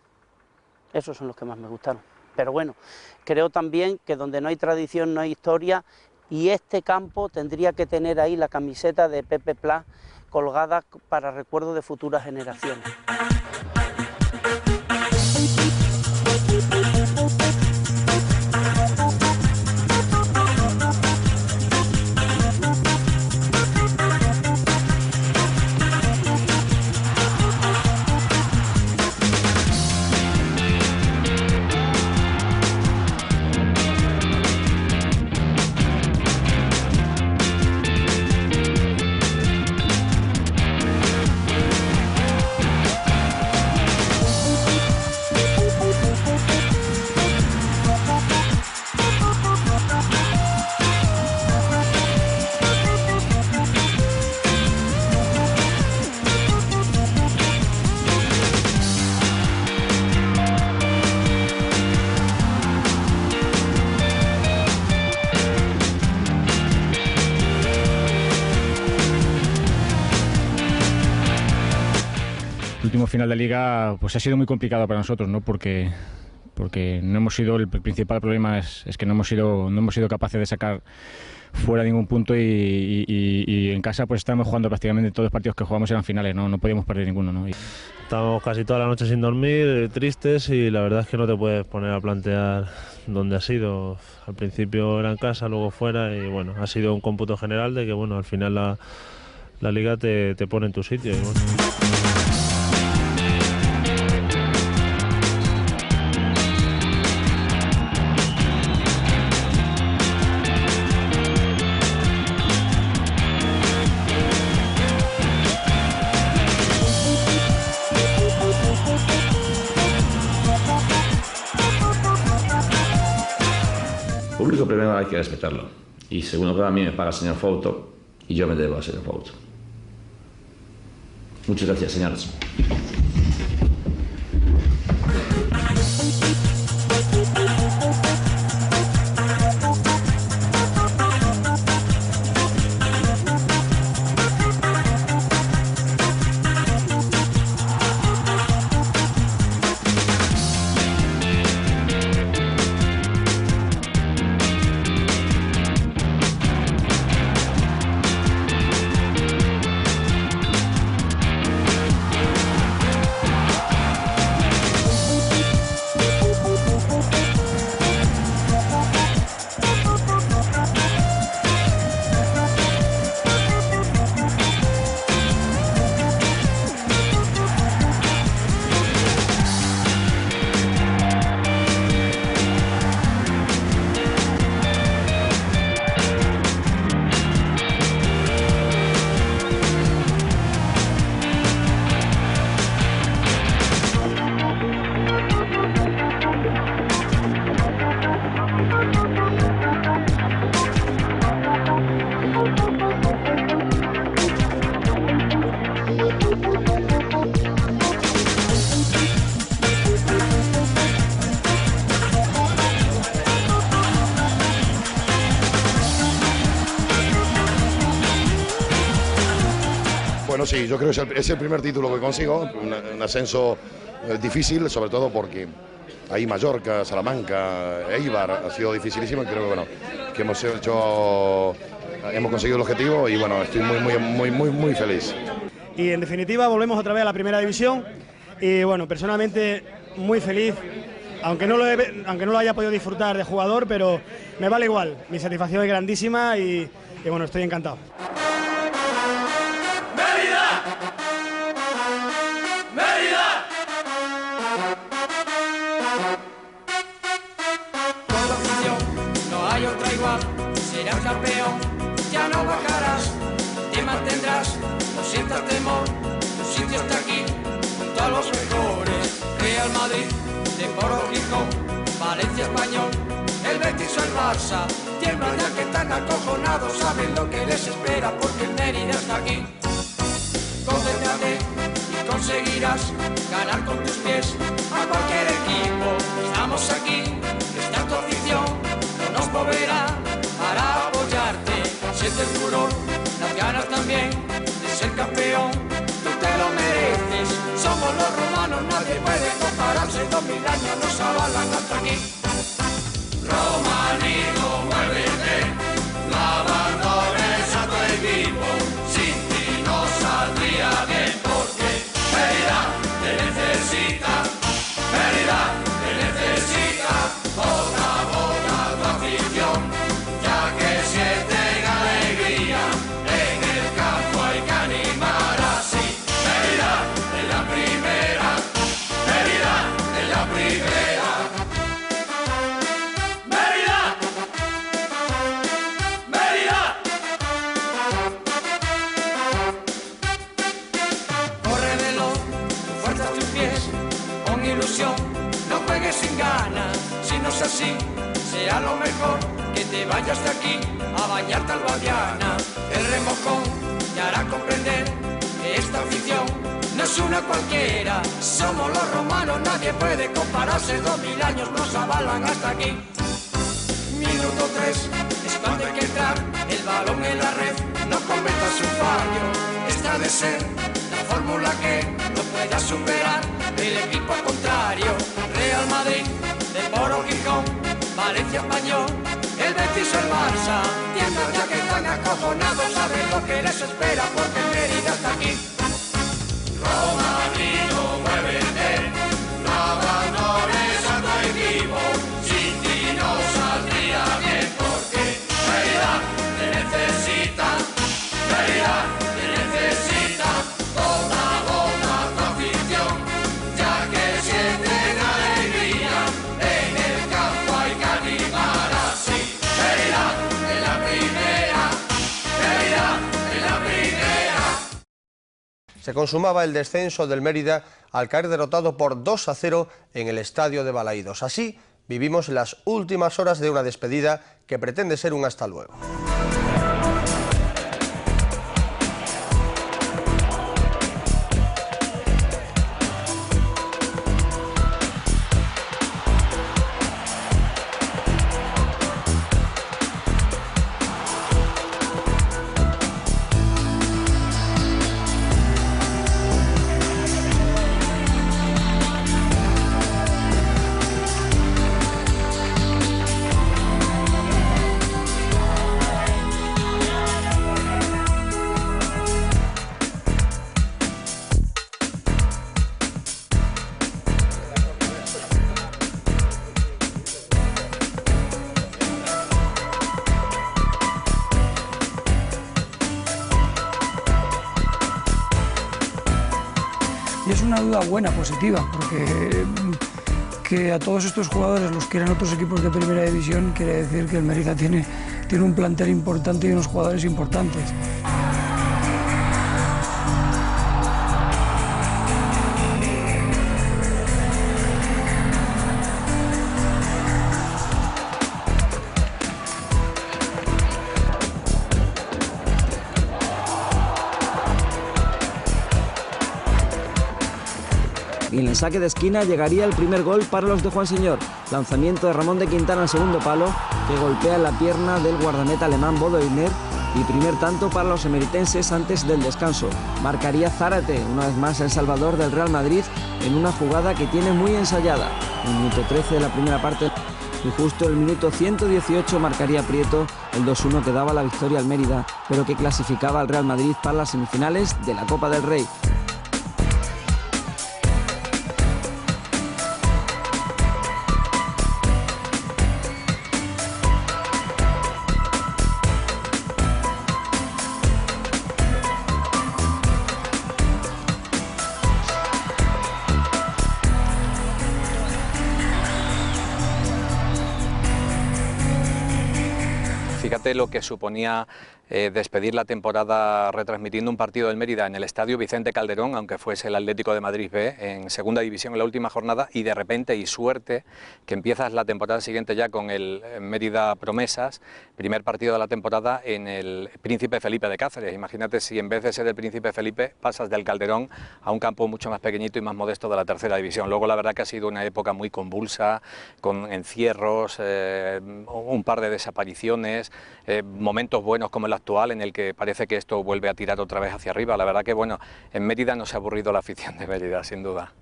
esos son los que más me gustaron. Pero bueno, creo también que donde no hay tradición no hay historia, y este campo tendría que tener ahí la camiseta de Pepe Pla colgada para recuerdo de futuras generaciones. El último final de liga pues ha sido muy complicado para nosotros, ¿no? Porque no hemos sido, el principal problema es que no hemos sido capaces de sacar fuera ningún punto y en casa pues estábamos jugando prácticamente todos los partidos que jugamos eran finales, no podíamos perder ninguno, ¿no? Estábamos casi toda la noche sin dormir, tristes, y la verdad es que no te puedes poner a plantear dónde ha sido. Al principio era en casa, luego fuera, y bueno, ha sido un cómputo general de que bueno, al final la liga te pone en tu sitio. Y bueno. El público primero hay que respetarlo, y segundo que a mí me paga el señor Fouto y yo me debo al señor Fouto. Muchas gracias, señores. Bueno, sí, yo creo que es el primer título que consigo, un ascenso difícil, sobre todo porque ahí Mallorca, Salamanca, Eibar ha sido dificilísimo, y creo que, bueno, que hemos conseguido el objetivo y bueno, estoy muy feliz. Y en definitiva volvemos otra vez a la primera división y bueno, personalmente muy feliz, aunque no lo haya podido disfrutar de jugador, pero me vale igual, mi satisfacción es grandísima y bueno, estoy encantado. Serás campeón, ya no bajarás, te mantendrás, no sientas temor, tu sitio está aquí, junto a los mejores. Real Madrid, Deportivo Gijón, Valencia Español, el Betis o el Barça, tiemblan ya que están acojonados, saben lo que les espera porque el Mérida está aquí. Concéntrate y conseguirás ganar con tus pies a cualquier equipo. Estamos aquí, esta tu afición no nos moverá para apoyarte. Siente el furor, las ganas también de ser campeón, tú te lo mereces. Somos los romanos, nadie puede compararse, 2000 años nos avalan hasta aquí. Romanito, muévete, no abandones a tu equipo, sin ti no saldría bien porque Mérida te necesita, Mérida te necesita, boca a boca tu afición, ya que sienten alegría, en el campo hay que animar así. Mérida es la primera, Mérida es la primera. No juegues sin ganas, si no es así, sea lo mejor que te vayas de aquí a bañarte al Guadiana. El remojón te hará comprender que esta afición no es una cualquiera. Somos los romanos, nadie puede compararse, 2000 años nos avalan hasta aquí. Minuto 3 es cuando hay que entrar, el balón en la red, no cometas un fallo. Esta de ser la fórmula que no pueda superar el equipo contrario. Real Madrid, Depor Gijón, Valencia Español, el Betis o el Barça, tiendan ya que están acojonados, saben lo que les espera porque Mérida está aquí. Romanito, muévete, no abandones a tu equipo, sin ti no saldría bien porque Mérida te necesita, Mérida te necesita, toda boca tu afición, ya que sienten alegría, en el campo hay que animar así. Mérida es la primera, Mérida es la primera. Se consumaba el descenso del Mérida al caer derrotado por 2-0 en el estadio de Balaídos. Así vivimos las últimas horas de una despedida que pretende ser un hasta luego. Y es una duda buena, positiva, porque que a todos estos jugadores los quieran otros equipos de primera división quiere decir que el Mérida tiene un plantel importante y unos jugadores importantes. Y en el saque de esquina llegaría el primer gol para los de Juan Señor. Lanzamiento de Ramón de Quintana al segundo palo, que golpea la pierna del guardameta alemán Bodo Illner, y primer tanto para los emeritenses antes del descanso. Marcaría Zárate, una vez más el salvador del Real Madrid, en una jugada que tiene muy ensayada. En el minuto 13 de la primera parte, y justo en el minuto 118 marcaría Prieto el 2-1 que daba la victoria al Mérida, pero que clasificaba al Real Madrid para las semifinales de la Copa del Rey. Fíjate lo que suponía despedir la temporada retransmitiendo un partido del Mérida en el Estadio Vicente Calderón, aunque fuese el Atlético de Madrid B, en segunda división en la última jornada, y de repente, y suerte, que empiezas la temporada siguiente ya con el Mérida Promesas, primer partido de la temporada en el Príncipe Felipe de Cáceres. Imagínate si en vez de ser el Príncipe Felipe pasas del Calderón a un campo mucho más pequeñito y más modesto de la tercera división. Luego la verdad que ha sido una época muy convulsa, con encierros, un par de desapariciones, momentos buenos como el actual en el que parece que esto vuelve a tirar otra vez hacia arriba. La verdad que bueno, en Mérida no se ha aburrido la afición de Mérida, sin duda.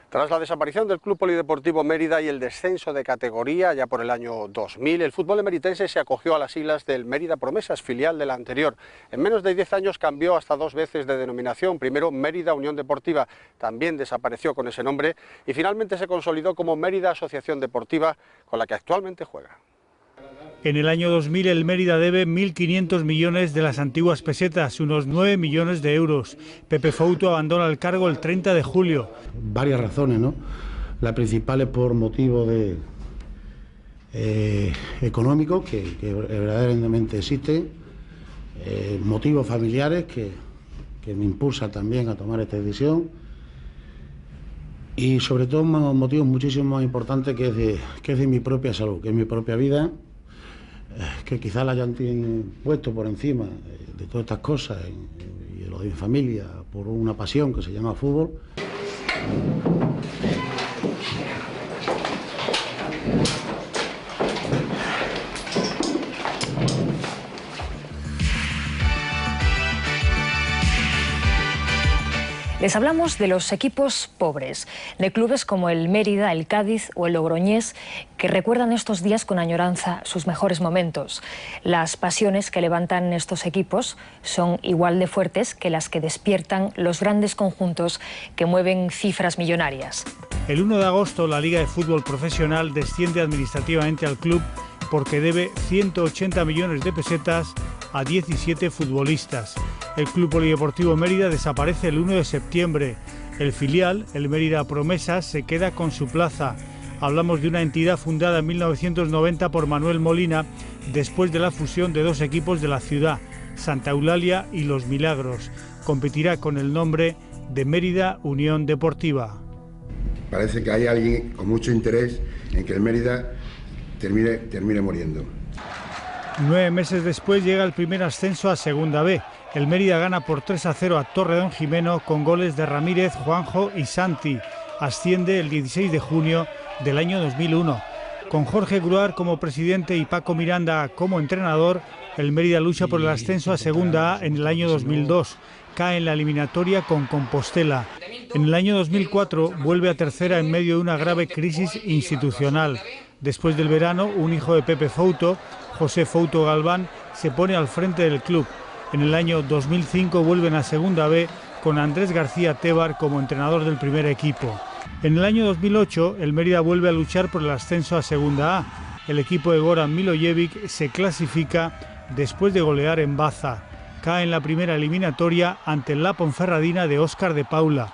Tras la desaparición del Club Polideportivo Mérida y el descenso de categoría ya por el año 2000, el fútbol emeritense se acogió a las siglas del Mérida Promesas, filial de la anterior. En menos de 10 años cambió hasta 2 veces de denominación, primero Mérida Unión Deportiva, también desapareció con ese nombre y finalmente se consolidó como Mérida Asociación Deportiva, con la que actualmente juega. En el año 2000 el Mérida debe 1.500 millones de las antiguas pesetas, unos 9 millones de euros. Pepe Fouto abandona el cargo el 30 de julio. Varias razones, ¿no? La principal es por motivo de económico, que verdaderamente existen, motivos familiares que me impulsan también a tomar esta decisión, y sobre todo motivos muchísimo más importantes que es de mi propia salud, que es mi propia vida, que quizás la hayan puesto por encima de todas estas cosas y de lo de mi familia por una pasión que se llama fútbol. Les hablamos de los equipos pobres, de clubes como el Mérida, el Cádiz o el Logroñés, que recuerdan estos días con añoranza sus mejores momentos. Las pasiones que levantan estos equipos son igual de fuertes que las que despiertan los grandes conjuntos que mueven cifras millonarias. El 1 de agosto la Liga de Fútbol Profesional desciende administrativamente al club porque debe 180 millones de pesetas a 17 futbolistas. El Club Polideportivo Mérida desaparece el 1 de septiembre. El filial, el Mérida Promesas, se queda con su plaza. Hablamos de una entidad fundada en 1990 por Manuel Molina después de la fusión de 2 equipos de la ciudad, Santa Eulalia y Los Milagros. Competirá con el nombre de Mérida Unión Deportiva. Parece que hay alguien con mucho interés en que el Mérida termine muriendo. 9 meses después llega el primer ascenso a Segunda B. El Mérida gana por 3-0 a Torredonjimeno con goles de Ramírez, Juanjo y Santi. Asciende el 16 de junio del año 2001. Con Jorge Gruar como presidente y Paco Miranda como entrenador, el Mérida lucha por el ascenso a Segunda A en el año 2002. Cae en la eliminatoria con Compostela. En el año 2004 vuelve a tercera en medio de una grave crisis institucional. Después del verano, un hijo de Pepe Fouto, José Fouto Galván, se pone al frente del club. En el año 2005 vuelven a Segunda B con Andrés García Tebar como entrenador del primer equipo. En el año 2008 el Mérida vuelve a luchar por el ascenso a Segunda A. El equipo de Goran Milojevic se clasifica después de golear en Baza. Cae en la primera eliminatoria ante la Ponferradina de Óscar de Paula.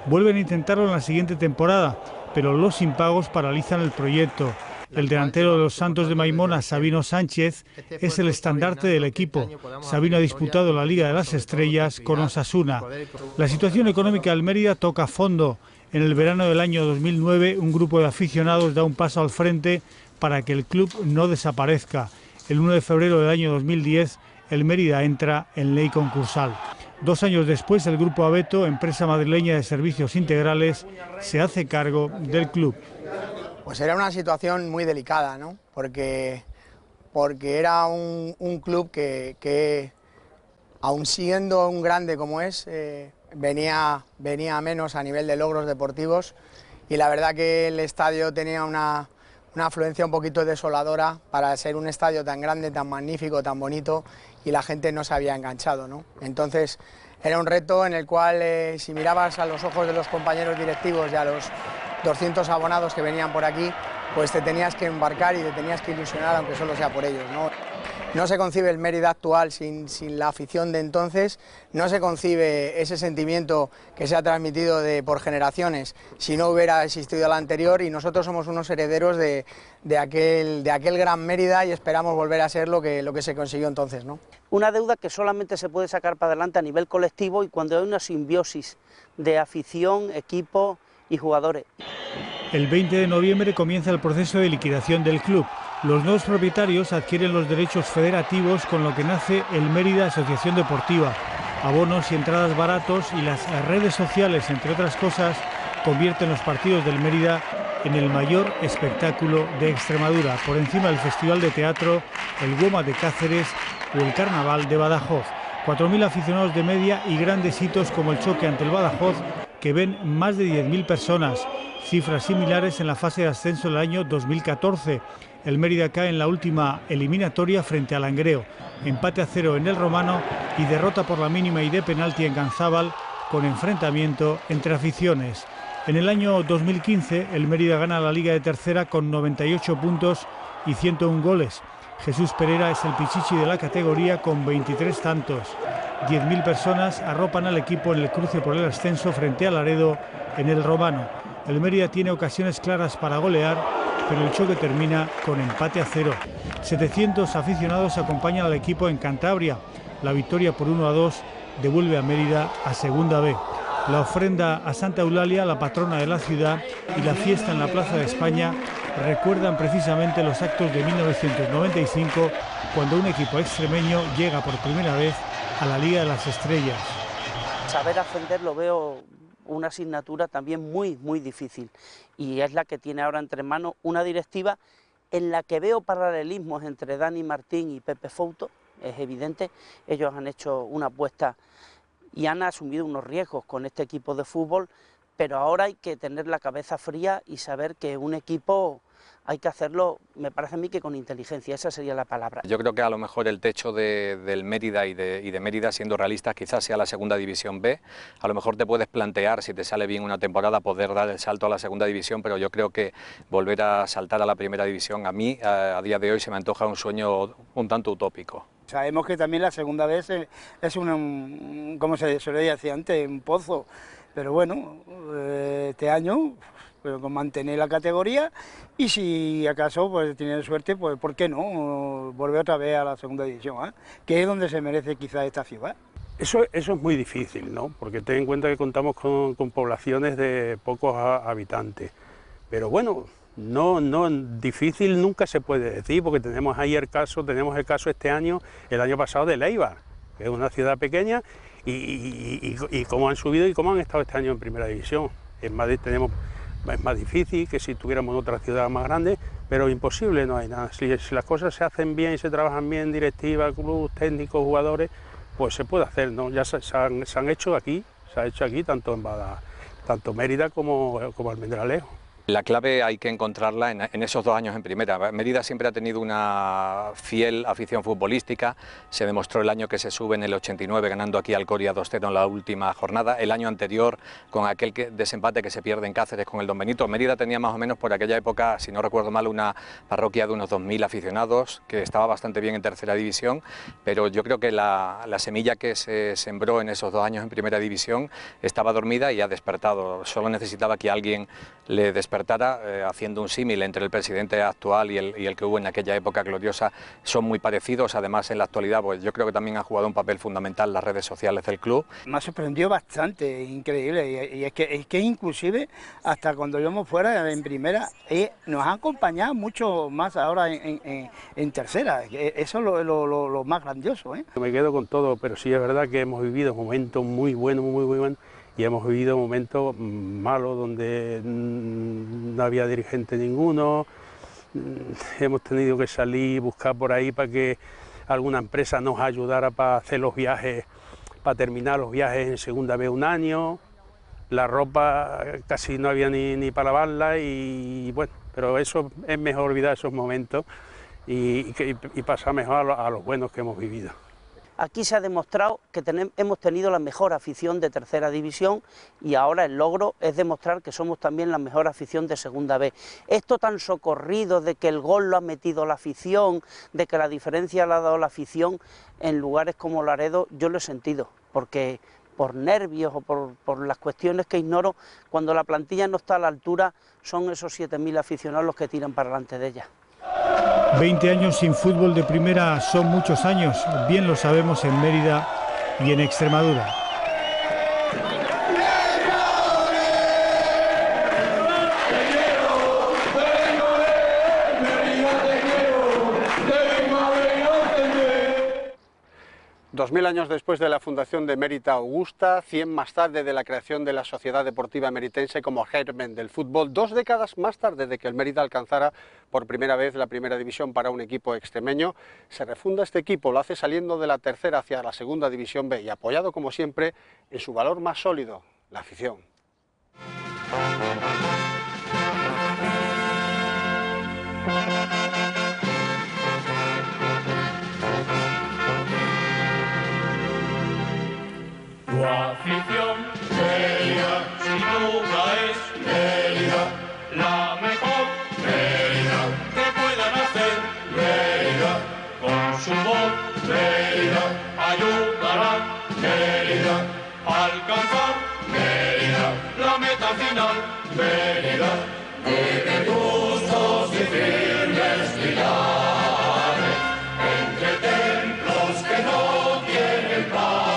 Vuelven a intentarlo en la siguiente temporada, pero los impagos paralizan el proyecto. El delantero de los Santos de Maimona, Sabino Sánchez, es el estandarte del equipo. Sabino ha disputado la Liga de las Estrellas con Osasuna. La situación económica del Mérida toca fondo. En el verano del año 2009, un grupo de aficionados da un paso al frente para que el club no desaparezca. El 1 de febrero del año 2010, el Mérida entra en ley concursal. 2 años después, el Grupo Abeto, empresa madrileña de servicios integrales, se hace cargo del club. Pues era una situación muy delicada, ¿no? Porque era un club que, aun siendo un grande como es, venía a menos a nivel de logros deportivos, y la verdad que el estadio tenía una afluencia un poquito desoladora para ser un estadio tan grande, tan magnífico, tan bonito, y la gente no se había enganchado, ¿no? Entonces era un reto en el cual si mirabas a los ojos de los compañeros directivos y a los 200 abonados que venían por aquí, pues te tenías que embarcar y te tenías que ilusionar, aunque solo sea por ellos, ¿no? No se concibe el Mérida actual sin la afición de entonces, no se concibe ese sentimiento que se ha transmitido por generaciones si no hubiera existido la anterior, y nosotros somos unos herederos de aquel gran Mérida y esperamos volver a ser lo que se consiguió entonces, ¿no? Una deuda que solamente se puede sacar para adelante a nivel colectivo y cuando hay una simbiosis de afición, equipo y jugadores. El 20 de noviembre comienza el proceso de liquidación del club. Los nuevos propietarios adquieren los derechos federativos, con lo que nace el Mérida Asociación Deportiva. Abonos y entradas baratos y las redes sociales, entre otras cosas, convierten los partidos del Mérida en el mayor espectáculo de Extremadura, por encima del Festival de Teatro, el Goma de Cáceres o el Carnaval de Badajoz. 4.000 aficionados de media y grandes hitos como el choque ante el Badajoz, que ven más de 10.000 personas. Cifras similares en la fase de ascenso del año 2014. El Mérida cae en la última eliminatoria frente al Langreo. Empate a 0 en el Romano y derrota por la mínima y de penalti en Ganzábal, con enfrentamiento entre aficiones. En el año 2015 el Mérida gana la Liga de Tercera con 98 puntos y 101 goles. Jesús Pereira es el pichichi de la categoría con 23 tantos. 10.000 personas arropan al equipo en el cruce por el ascenso frente a Laredo en el Romano. El Mérida tiene ocasiones claras para golear, pero el choque termina con empate a 0. 700 aficionados acompañan al equipo en Cantabria. La victoria por 1-2 devuelve a Mérida a Segunda B. La ofrenda a Santa Eulalia, la patrona de la ciudad, y la fiesta en la Plaza de España recuerdan precisamente los actos de 1995, cuando un equipo extremeño llega por primera vez a la Liga de las Estrellas. Saber ascender lo veo una asignatura también muy difícil, y es la que tiene ahora entre manos una directiva en la que veo paralelismos entre Dani Martín y Pepe Fouto. Es evidente, ellos han hecho una apuesta y han asumido unos riesgos con este equipo de fútbol, pero ahora hay que tener la cabeza fría y saber que un equipo hay que hacerlo, me parece a mí, que con inteligencia, esa sería la palabra. Yo creo que a lo mejor el techo del Mérida y de Mérida, siendo realistas, quizás sea la Segunda División B. A lo mejor te puedes plantear, si te sale bien una temporada, poder dar el salto a la Segunda División, pero yo creo que volver a saltar a la Primera División, a mí, a día de hoy, se me antoja un sueño un tanto utópico. Sabemos que también la segunda vez es como se decía antes, un pozo, pero bueno, este año pero con mantener la categoría, y si acaso pues tienen suerte, pues ¿por qué no volver otra vez a la Segunda División, que es donde se merece quizás esta ciudad? Eso es muy difícil, ¿no? Porque ten en cuenta que contamos con poblaciones de pocos habitantes, pero bueno, no difícil nunca se puede decir, porque tenemos el caso este año, el año pasado, de Leibar, que es una ciudad pequeña, y cómo han subido y cómo han estado este año en Primera División. En Madrid es más difícil que si tuviéramos otra ciudad más grande, pero imposible no hay nada. Si las cosas se hacen bien y se trabajan bien, directiva, club, técnicos, jugadores, pues se puede hacer, ¿no? Ya se han hecho aquí, tanto tanto Mérida como Almendralejo. La clave hay que encontrarla en esos 2 años en primera. Mérida siempre ha tenido una fiel afición futbolística. Se demostró el año que se sube en el 89 ganando aquí al Coria 2-0 en la última jornada. El año anterior con aquel desempate que se pierde en Cáceres con el Don Benito. Mérida tenía más o menos por aquella época, si no recuerdo mal, una parroquia de unos 2.000 aficionados, que estaba bastante bien en tercera división, pero yo creo que la semilla que se sembró en esos 2 años en primera división estaba dormida y ha despertado. Solo necesitaba que alguien le despertara, haciendo un símil entre el presidente actual y el que hubo en aquella época gloriosa. Son muy parecidos, además en la actualidad pues yo creo que también han jugado un papel fundamental las redes sociales del club. Me ha sorprendido bastante, increíble, y es que inclusive hasta cuando íbamos fuera en primera nos han acompañado mucho más ahora en tercera. Eso es lo más grandioso. Me quedo con todo, pero sí es verdad que hemos vivido momentos muy buenos, y hemos vivido momentos malos donde no había dirigente ninguno. Hemos tenido que salir y buscar por ahí para que alguna empresa nos ayudara para hacer los viajes, para terminar los viajes en Segunda B un año. La ropa casi no había ni para lavarla, y bueno, pero eso es mejor olvidar esos momentos y pasar mejor a los buenos que hemos vivido. Aquí se ha demostrado que hemos tenido la mejor afición de tercera división y ahora el logro es demostrar que somos también la mejor afición de segunda B. Esto tan socorrido de que el gol lo ha metido la afición, de que la diferencia la ha dado la afición, en lugares como Laredo yo lo he sentido, porque por nervios o por las cuestiones que ignoro, cuando la plantilla no está a la altura, son esos 7.000 aficionados los que tiran para delante de ella. 20 años sin fútbol de primera son muchos años, bien lo sabemos en Mérida y en Extremadura. Mil años después de la fundación de Mérida Augusta, 100 más tarde de la creación de la Sociedad Deportiva Meritense como germen del fútbol, 2 décadas más tarde de que el Mérida alcanzara por primera vez la primera división para un equipo extremeño, se refunda este equipo, lo hace saliendo de la tercera hacia la segunda división B y apoyado como siempre en su valor más sólido, la afición. Tu afición, Mérida, sin duda es Mérida, la mejor Mérida que puedan hacer Mérida, con su voz Mérida, ayudarán Mérida, a alcanzar Mérida, la meta final Mérida, de justos y firmes pilares, entre templos que no tienen paz.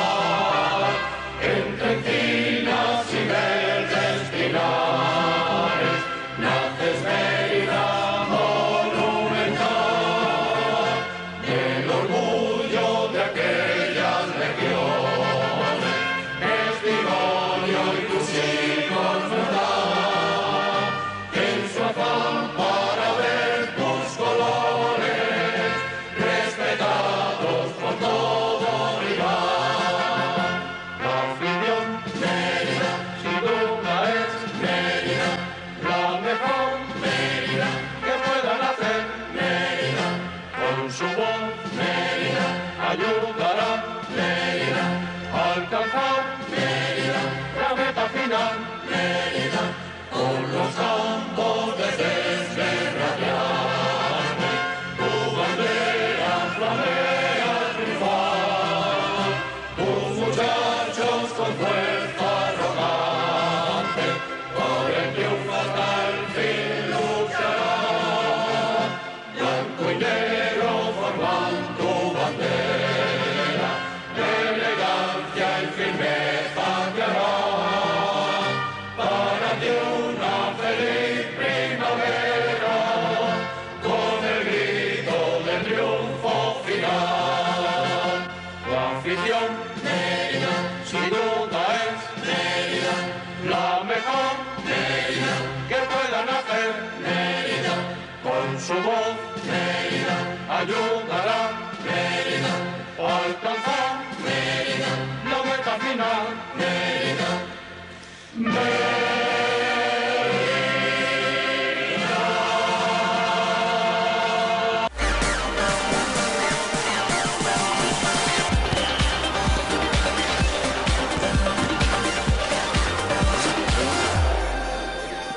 Su voz, Mérida, ayudará, Mérida, a alcanzar, Mérida, la meta final, Mérida, Mérida.